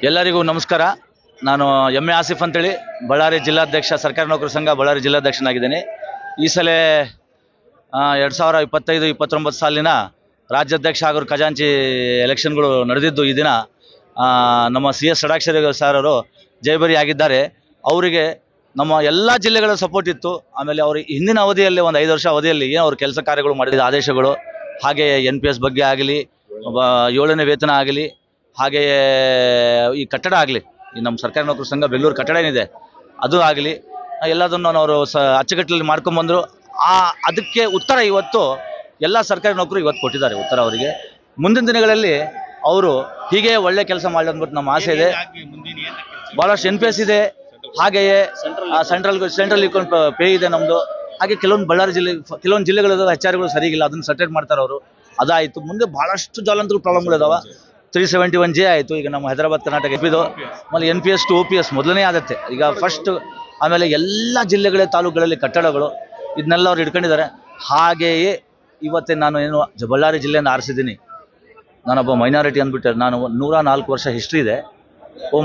ಎಲ್ಲರಿಗೂ ನಮಸ್ಕಾರ. ನಾನು ಎಂ ಎ ಆಸಿಫ್ ಅಂತೇಳಿ ಬಳ್ಳಾರಿ ಜಿಲ್ಲಾಧ್ಯಕ್ಷ, ಸರ್ಕಾರಿ ನೌಕರ ಸಂಘ ಬಳ್ಳಾರಿ ಜಿಲ್ಲಾಧ್ಯಕ್ಷನಾಗಿದ್ದೇನೆ. ಈ ಸಲ 2025-29 ಸಾಲಿನ ರಾಜ್ಯಾಧ್ಯಕ್ಷ ಹಾಗೂ ಖಜಾಂಚಿ ಎಲೆಕ್ಷನ್ಗಳು ನಡೆದಿದ್ದು ಈ ದಿನ ನಮ್ಮ CS ಷಡಾಕ್ಷರಿ ಸರ್ ಅವರು ಜಯಭೇರಿ ಆಗಿದ್ದಾರೆ. ಅವರಿಗೆ ನಮ್ಮ ಎಲ್ಲ ಜಿಲ್ಲೆಗಳ ಸಪೋರ್ಟ್ ಇತ್ತು. ಆಮೇಲೆ ಅವರು ಹಿಂದಿನ ಅವಧಿಯಲ್ಲಿ ಒಂದು 5 ವರ್ಷ ಅವಧಿಯಲ್ಲಿ ಏನು ಅವರು ಕೆಲಸ ಕಾರ್ಯಗಳು ಮಾಡಿದ ಆದೇಶಗಳು, ಹಾಗೆಯೇ NPS ಬಗ್ಗೆ ಆಗಲಿ, 7ನೇ ವೇತನ ಆಗಲಿ, ಹಾಗೆಯೇ ಈ ಕಟ್ಟಡ ಆಗಲಿ, ಈ ನಮ್ಮ ಸರ್ಕಾರಿ ನೌಕರ ಸಂಘ ಬೆಂಗಳೂರು ಕಟ್ಟಡ ಏನಿದೆ ಅದು ಆಗಲಿ, ಎಲ್ಲದನ್ನು ಅವರು ಅಚ್ಚುಕಟ್ಟಲ್ಲಿ ಮಾಡ್ಕೊಂಬಂದರು. ಅದಕ್ಕೆ ಉತ್ತರ ಇವತ್ತು ಎಲ್ಲ ಸರ್ಕಾರಿ ನೌಕರು ಇವತ್ತು ಕೊಟ್ಟಿದ್ದಾರೆ ಉತ್ತರ ಅವರಿಗೆ. ಮುಂದಿನ ದಿನಗಳಲ್ಲಿ ಅವರು ಹೀಗೆ ಒಳ್ಳೆ ಕೆಲಸ ಮಾಡಲಿ ಅಂದ್ಬಿಟ್ಟು ನಮ್ಮ ಆಸೆ ಇದೆ. ಭಾಳಷ್ಟು NPS ಇದೆ, ಹಾಗೆಯೇ ಸೆಂಟ್ರಲ್ ಇಕೊಂಡು ಪೇ ಇದೆ ನಮ್ಮದು. ಹಾಗೆ ಕೆಲವೊಂದು ಬಳ್ಳಾರಿ ಕೆಲವೊಂದು ಜಿಲ್ಲೆಗಳು HR ಸರಿಗಿಲ್ಲ, ಅದನ್ನು ಸೆಟರೇಟ್ ಮಾಡ್ತಾರೆ ಅವರು. ಅದಾಯಿತು. ಮುಂದೆ ಭಾಳಷ್ಟು ಜ್ವಲಂತ ಪ್ರಾಬ್ಲಮ್ಗಳಿದಾವೆ. 371J ಆಯಿತು, ಈಗ ನಮ್ಮ ಹೈದರಾಬಾದ್ ಕರ್ನಾಟಕ ಇದು. ಆಮೇಲೆ NPS to OPS ಮೊದಲನೇ ಆದತ್ತೆ ಈಗ ಫಸ್ಟ್. ಆಮೇಲೆ ಎಲ್ಲ ಜಿಲ್ಲೆಗಳ ತಾಲೂಕುಗಳಲ್ಲಿ ಕಟ್ಟಡಗಳು ಇದನ್ನೆಲ್ಲ ಅವ್ರು ಇಟ್ಕೊಂಡಿದ್ದಾರೆ. ಹಾಗೆಯೇ ಇವತ್ತೇ ನಾನು ಏನು ಬಳ್ಳಾರಿ ಜಿಲ್ಲೆಯನ್ನು ಆರಿಸಿದ್ದೀನಿ. ನಾನೊಬ್ಬ ಮೈನಾರಿಟಿ ಅಂದ್ಬಿಟ್ಟೆ. ನಾನು 104 ವರ್ಷ ಹಿಸ್ಟ್ರಿ ಇದೆ.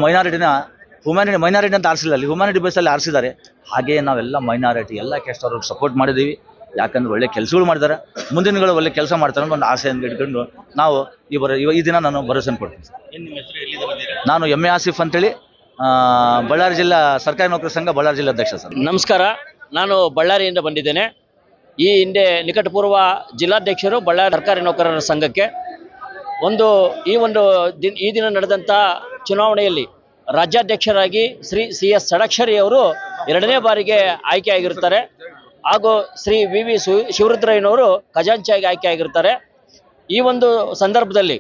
ಮೈನಾರಿಟಿ ಅಂತ ಆರಿಸಿಲ್ಲ, ಅಲ್ಲಿ ಹ್ಯುಮ್ಯಾನಿಟಿ ಬೇಸಲ್ಲಿ ಆರಿಸಿದ್ದಾರೆ. ಹಾಗೆಯೇ ನಾವೆಲ್ಲ ಮೈನಾರಿಟಿ ಎಲ್ಲ ಕ್ಯಾಸ್ಟ್ ಅವ್ರಿಗೆ ಸಪೋರ್ಟ್ ಮಾಡಿದ್ದೀವಿ. ಯಾಕಂದ್ರೆ ಒಳ್ಳೆ ಕೆಲಸಗಳು ಮಾಡಿದ್ದಾರೆ, ಮುಂದಿನ ದಿನಗಳು ಒಳ್ಳೆ ಕೆಲಸ ಮಾಡ್ತಾರೆ ಅನ್ನೋ ಒಂದು ಆಸೆಯನ್ನು ಇಟ್ಕೊಂಡು ನಾವು ಈ ದಿನ ನಾನು ಭರವಸೆ ಕೊಡ್ತೀನಿ. ನಾನು ಎಂ ಎ ಆಸಿಫ್ ಅಂತೇಳಿ ಬಳ್ಳಾರಿ ಜಿಲ್ಲಾ ಸರ್ಕಾರಿ ನೌಕರ ಸಂಘ ಬಳ್ಳಾರಿ ಜಿಲ್ಲಾಧ್ಯಕ್ಷ ಸರ್. ನಮಸ್ಕಾರ. ನಾನು ಬಳ್ಳಾರಿಯಿಂದ ಬಂದಿದ್ದೇನೆ. ಈ ಹಿಂದೆ ನಿಕಟಪೂರ್ವ ಜಿಲ್ಲಾಧ್ಯಕ್ಷರು ಬಳ್ಳಾರಿ ಸರ್ಕಾರಿ ನೌಕರರ ಸಂಘಕ್ಕೆ ಈ ದಿನ ನಡೆದಂಥ ಚುನಾವಣೆಯಲ್ಲಿ ರಾಜ್ಯಾಧ್ಯಕ್ಷರಾಗಿ ಶ್ರೀ CS ಷಡಾಕ್ಷರಿ ಅವರು 2ನೇ ಬಾರಿಗೆ ಆಯ್ಕೆಯಾಗಿರ್ತಾರೆ. ಹಾಗೂ ಶ್ರೀ VV ಶಿವರುದ್ರಯ್ಯನವರು ಖಜಾಂಚಿಯಾಗಿ ಆಯ್ಕೆಯಾಗಿರ್ತಾರೆ. ಈ ಒಂದು ಸಂದರ್ಭದಲ್ಲಿ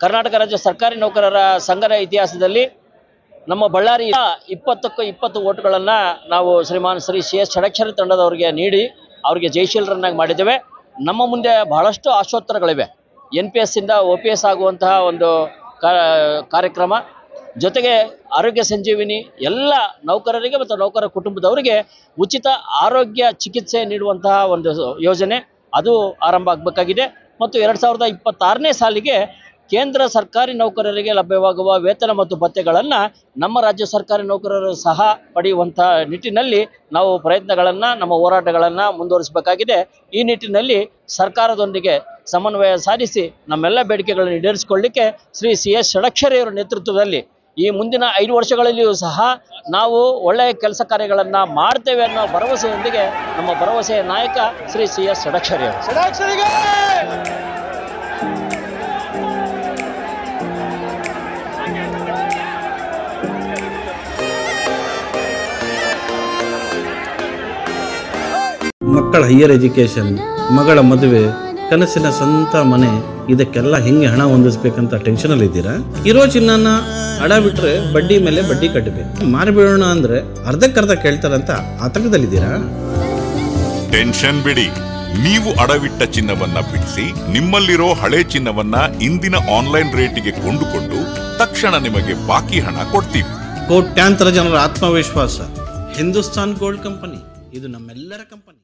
ಕರ್ನಾಟಕ ರಾಜ್ಯ ಸರ್ಕಾರಿ ನೌಕರರ ಸಂಘದ ಇತಿಹಾಸದಲ್ಲಿ ನಮ್ಮ ಬಳ್ಳಾರಿಯ 20ಕ್ಕೆ 20 ಓಟ್ಗಳನ್ನು ನಾವು ಶ್ರೀ CS ಷಡಾಕ್ಷರಿ ತಂಡದವರಿಗೆ ನೀಡಿ ಅವರಿಗೆ ಜಯಶೀಲರನ್ನಾಗಿ ಮಾಡಿದ್ದೇವೆ. ನಮ್ಮ ಮುಂದೆ ಬಹಳಷ್ಟು ಆಶೋತ್ತರಗಳಿವೆ. NPS ಇಂದ OPS ಆಗುವಂತಹ ಒಂದು ಕಾರ್ಯಕ್ರಮ, ಜೊತೆಗೆ ಆರೋಗ್ಯ ಸಂಜೀವಿನಿ, ಎಲ್ಲ ನೌಕರರಿಗೆ ಮತ್ತು ನೌಕರ ಕುಟುಂಬದವರಿಗೆ ಉಚಿತ ಆರೋಗ್ಯ ಚಿಕಿತ್ಸೆ ನೀಡುವಂತಹ ಒಂದು ಯೋಜನೆ ಅದು ಆರಂಭ ಆಗಬೇಕಾಗಿದೆ. ಮತ್ತು 2026ನೇ ಸಾಲಿಗೆ ಕೇಂದ್ರ ಸರ್ಕಾರಿ ನೌಕರರಿಗೆ ಲಭ್ಯವಾಗುವ ವೇತನ ಮತ್ತು ಭತ್ಯೆಗಳನ್ನು ನಮ್ಮ ರಾಜ್ಯ ಸರ್ಕಾರಿ ನೌಕರರು ಸಹ ಪಡೆಯುವಂತಹ ನಿಟ್ಟಿನಲ್ಲಿ ನಾವು ಪ್ರಯತ್ನಗಳನ್ನು, ನಮ್ಮ ಹೋರಾಟಗಳನ್ನು ಮುಂದುವರಿಸಬೇಕಾಗಿದೆ. ಈ ನಿಟ್ಟಿನಲ್ಲಿ ಸರ್ಕಾರದೊಂದಿಗೆ ಸಮನ್ವಯ ಸಾಧಿಸಿ ನಮ್ಮೆಲ್ಲ ಬೇಡಿಕೆಗಳನ್ನು ಈಡೇರಿಸಿಕೊಳ್ಳಲಿಕ್ಕೆ ಶ್ರೀ CS ಷಡಾಕ್ಷರಿಯವರ ನೇತೃತ್ವದಲ್ಲಿ ಈ ಮುಂದಿನ 5 ವರ್ಷಗಳಲ್ಲಿಯೂ ಸಹ ನಾವು ಒಳ್ಳೆಯ ಕೆಲಸ ಕಾರ್ಯಗಳನ್ನು ಮಾಡ್ತೇವೆ ಅನ್ನೋ ಭರವಸೆಯೊಂದಿಗೆ ನಮ್ಮ ಭರವಸೆಯ ನಾಯಕ ಶ್ರೀ CS ಷಡಾಕ್ಷರಿ ಅವರು. ಮಕ್ಕಳ ಹೈಯರ್ ಎಜುಕೇಷನ್, ಮಗಳ ಮದುವೆ, ಕನಸಿನ ಸ್ವಂತ ಮನೆ, ಇದಕ್ಕೆಲ್ಲ ಹೆಂಗೆ ಹಣ ಹೊಂದಿಸ್ಬೇಕಂತ ಟೆನ್ಷನಲ್ಲಿ ಇದ್ದೀರಾ? ಇರೋ ಚಿನ್ನನ ಅಡ ಬಿಟ್ರೆ ಬಡ್ಡಿ ಮೇಲೆ ಬಡ್ಡಿ ಕಟ್ಟಬೇಕು. ಮಾರಿಬಿಡೋಣ ಅಂದ್ರೆ ಅರ್ಧಕ್ಕರ್ಧ ಕೇಳ್ತಾರಂತ ಆತಂಕದಲ್ಲಿದ್ದೀರಾ? ಟೆನ್ಷನ್ ಬಿಡಿ. ನೀವು ಅಡವಿಟ್ಟ ಚಿನ್ನವನ್ನ ಬಿಡಿಸಿ ನಿಮ್ಮಲ್ಲಿರೋ ಹಳೆ ಚಿನ್ನವನ್ನ ಇಂದಿನ ಆನ್ಲೈನ್ ರೇಟಿಗೆ ಕೊಂಡುಕೊಂಡು ತಕ್ಷಣ ನಿಮಗೆ ಬಾಕಿ ಹಣ ಕೊಡ್ತೀವಿ. ಕೋಟ್ಯಾಂತರ ಜನರ ಆತ್ಮವಿಶ್ವಾಸ ಹಿಂದೂಸ್ತಾನ್ ಗೋಲ್ಡ್ ಕಂಪನಿ, ಇದು ನಮ್ಮೆಲ್ಲರ ಕಂಪನಿ.